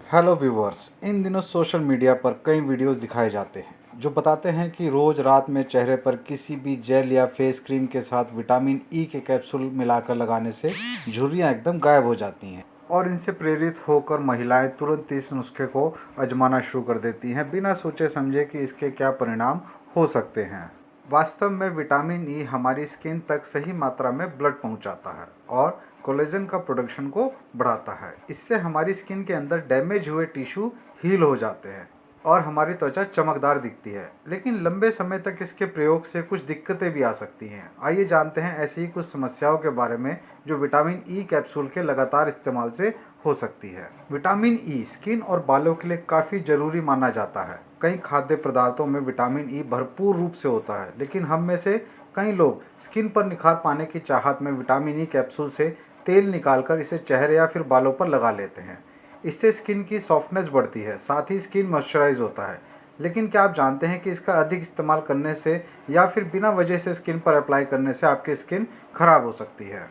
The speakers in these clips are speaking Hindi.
Hello viewers. इन दिनों सोशल मीडिया पर कई वीडियोस दिखाए जाते हैं जो बताते हैं कि रोज़ रात में चेहरे पर किसी भी जेल या फेस क्रीम के साथ विटामिन ई के कैप्सूल मिलाकर लगाने से झुर्रियाँ एकदम गायब हो जाती हैं। और इनसे प्रेरित होकर महिलाएं तुरंत इस नुस्खे को आजमाना शुरू कर देती हैं बिना सोचे समझे कि इसके क्या परिणाम हो सकते हैं। वास्तव में विटामिन ई हमारी स्किन तक सही मात्रा में ब्लड पहुंचाता है और कोलेजन का प्रोडक्शन को बढ़ाता है। इससे हमारी स्किन के अंदर डैमेज हुए टिश्यू हील हो जाते हैं और हमारी त्वचा चमकदार दिखती है। लेकिन लंबे समय तक इसके प्रयोग से कुछ दिक्कतें भी आ सकती हैं। आइए जानते हैं ऐसी ही कुछ समस्याओं के बारे में जो विटामिन ई कैप्सूल के लगातार इस्तेमाल से हो सकती है। विटामिन ई स्किन और बालों के लिए काफ़ी ज़रूरी माना जाता है। कई खाद्य पदार्थों में विटामिन ई भरपूर रूप से होता है, लेकिन हम में से कई लोग स्किन पर निखार पाने की चाहत में विटामिन ई कैप्सूल से तेल निकालकर इसे चेहरे या फिर बालों पर लगा लेते हैं। इससे स्किन की सॉफ्टनेस बढ़ती है, साथ ही स्किन मॉइस्चराइज होता है। लेकिन क्या आप जानते हैं कि इसका अधिक इस्तेमाल करने से या फिर बिना वजह से स्किन पर अप्लाई करने से आपकी स्किन खराब हो सकती है।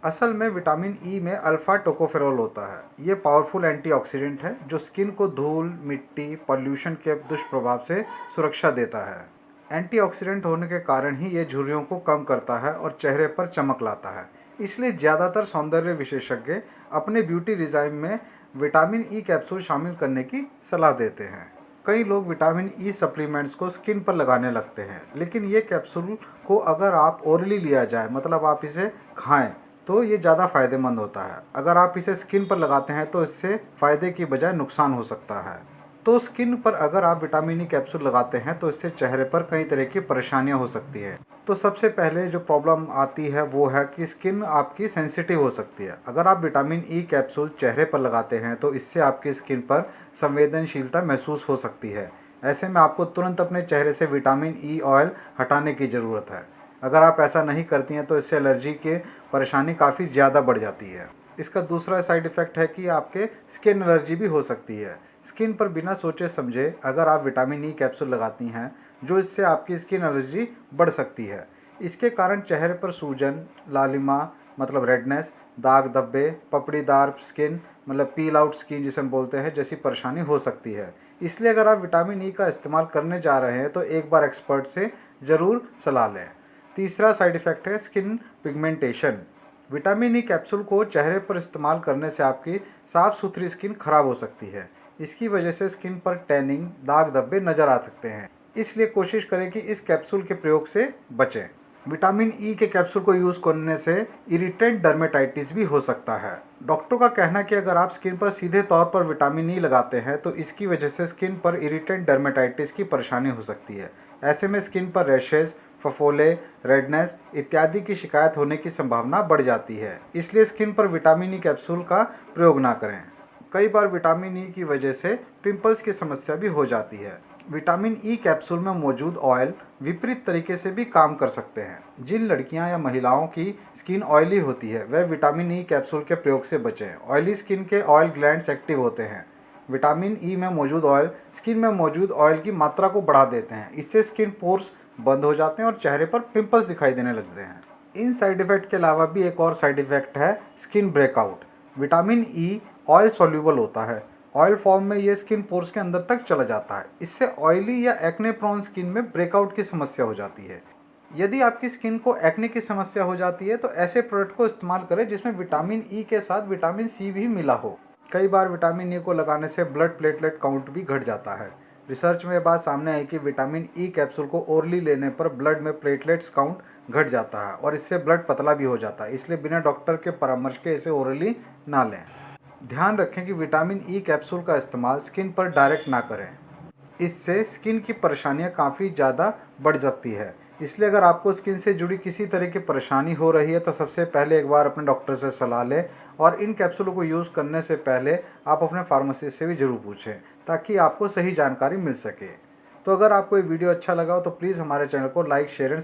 असल में विटामिन ई में अल्फा टोकोफेरोल होता है। ये पावरफुल एंटीऑक्सीडेंट है जो स्किन को धूल, मिट्टी, पॉल्यूशन के दुष्प्रभाव से सुरक्षा देता है। एंटीऑक्सीडेंट होने के कारण ही ये झुर्रियों को कम करता है और चेहरे पर चमक लाता है। इसलिए ज़्यादातर सौंदर्य विशेषज्ञ अपने ब्यूटी रिजाइम में विटामिन ई कैप्सूल शामिल करने की सलाह देते हैं। कई लोग विटामिन ई सप्लीमेंट्स को स्किन पर लगाने लगते हैं, लेकिन ये कैप्सूल को अगर आप ओरली लिया जाए, मतलब आप इसे खाएं, तो ये ज़्यादा फायदेमंद होता है। अगर आप इसे स्किन पर लगाते हैं तो इससे फ़ायदे की बजाय नुकसान हो सकता है। तो स्किन पर अगर आप विटामिन ई कैप्सूल लगाते हैं तो इससे चेहरे पर कई तरह की परेशानियां हो सकती है। तो सबसे पहले जो प्रॉब्लम आती है वो है कि स्किन आपकी सेंसिटिव हो सकती है। अगर आप विटामिन ई कैप्सूल चेहरे पर लगाते हैं तो इससे आपकी स्किन पर संवेदनशीलता महसूस हो सकती है। ऐसे में आपको तुरंत अपने चेहरे से विटामिन ई ऑयल हटाने की ज़रूरत है। अगर आप ऐसा नहीं करती हैं तो इससे एलर्जी की परेशानी काफ़ी ज़्यादा बढ़ जाती है। इसका दूसरा साइड इफ़ेक्ट है कि आपके स्किन एलर्जी भी हो सकती है। स्किन पर बिना सोचे समझे अगर आप विटामिन ई कैप्सूल लगाती हैं, जो इससे आपकी स्किन एलर्जी बढ़ सकती है। इसके कारण चेहरे पर सूजन, लालिमा मतलब रेडनेस, दाग धब्बे, पपड़ीदार स्किन मतलब पील आउट स्किन जिसे हम बोलते हैं, जैसी परेशानी हो सकती है। इसलिए अगर आप विटामिन ई का इस्तेमाल करने जा रहे हैं तो एक बार एक्सपर्ट से ज़रूर सलाह लें। तीसरा साइड इफ़ेक्ट है skin pigmentation. Vitamin E capsule को चेहरे पर इस्तेमाल करने से आपकी साफ़ सुथरी स्किन खराब हो सकती है। इसकी वजह से स्किन पर टैनिंग, दाग धब्बे नज़र आ सकते हैं। इसलिए कोशिश करें कि इस कैप्सूल के प्रयोग से बचें। विटामिन ई के कैप्सूल को यूज़ करने से इरिटेंट डर्मेटाइटिस भी हो सकता है। डॉक्टर का कहना है कि अगर आप स्किन पर सीधे तौर पर विटामिन ई लगाते हैं तो इसकी वजह से स्किन पर इरिटेंट डर्मेटाइटिस की परेशानी हो सकती है। ऐसे में स्किन पर रैशेज, फफोले, रेडनेस इत्यादि की शिकायत होने की संभावना बढ़ जाती है। इसलिए स्किन पर विटामिन ई कैप्सूल का प्रयोग ना करें। कई बार विटामिन ई की वजह से पिंपल्स की समस्या भी हो जाती है। विटामिन ई कैप्सूल में मौजूद ऑयल विपरीत तरीके से भी काम कर सकते हैं। जिन लड़कियां या महिलाओं की स्किन ऑयली होती है वह विटामिन ई कैप्सूल के प्रयोग से बचें। ऑयली स्किन के ऑयल ग्लैंड्स एक्टिव होते हैं। विटामिन ई में मौजूद ऑयल स्किन में मौजूद ऑयल की मात्रा को बढ़ा देते हैं। इससे स्किन पोर्स बंद हो जाते हैं और चेहरे पर पिंपल्स दिखाई देने लगते हैं। इन साइड इफ़ेक्ट के अलावा भी एक और साइड इफ़ेक्ट है skin breakout. Vitamin E oil soluble होता है। ऑयल फॉर्म में ये स्किन पोर्स के अंदर तक चला जाता है। इससे ऑयली या एक्ने प्रोन स्किन में ब्रेकआउट की समस्या हो जाती है। यदि आपकी स्किन को एक्ने की समस्या हो जाती है तो ऐसे प्रोडक्ट को इस्तेमाल करें जिसमें विटामिन ई के साथ विटामिन सी भी मिला हो। कई बार विटामिन ई को लगाने से ब्लड प्लेटलेट काउंट भी घट जाता है। रिसर्च में ये बात सामने आई कि विटामिन ई कैप्सूल को ओरली लेने पर ब्लड में प्लेटलेट्स काउंट घट जाता है और इससे ब्लड पतला भी हो जाता है। इसलिए बिना डॉक्टर के परामर्श के इसे ओरली ना लें। ध्यान रखें कि विटामिन ई कैप्सूल का इस्तेमाल स्किन पर डायरेक्ट ना करें। इससे स्किन की परेशानियां काफ़ी ज़्यादा बढ़ सकती है। इसलिए अगर आपको स्किन से जुड़ी किसी तरह की परेशानी हो रही है तो सबसे पहले एक बार अपने डॉक्टर से सलाह लें और इन कैप्सूलों को यूज़ करने से पहले आप अपने फार्मासिस्ट से भी ज़रूर पूछें ताकि आपको सही जानकारी मिल सके। तो अगर आपको ये वीडियो अच्छा लगा हो तो प्लीज़ हमारे चैनल को लाइक, शेयर एंड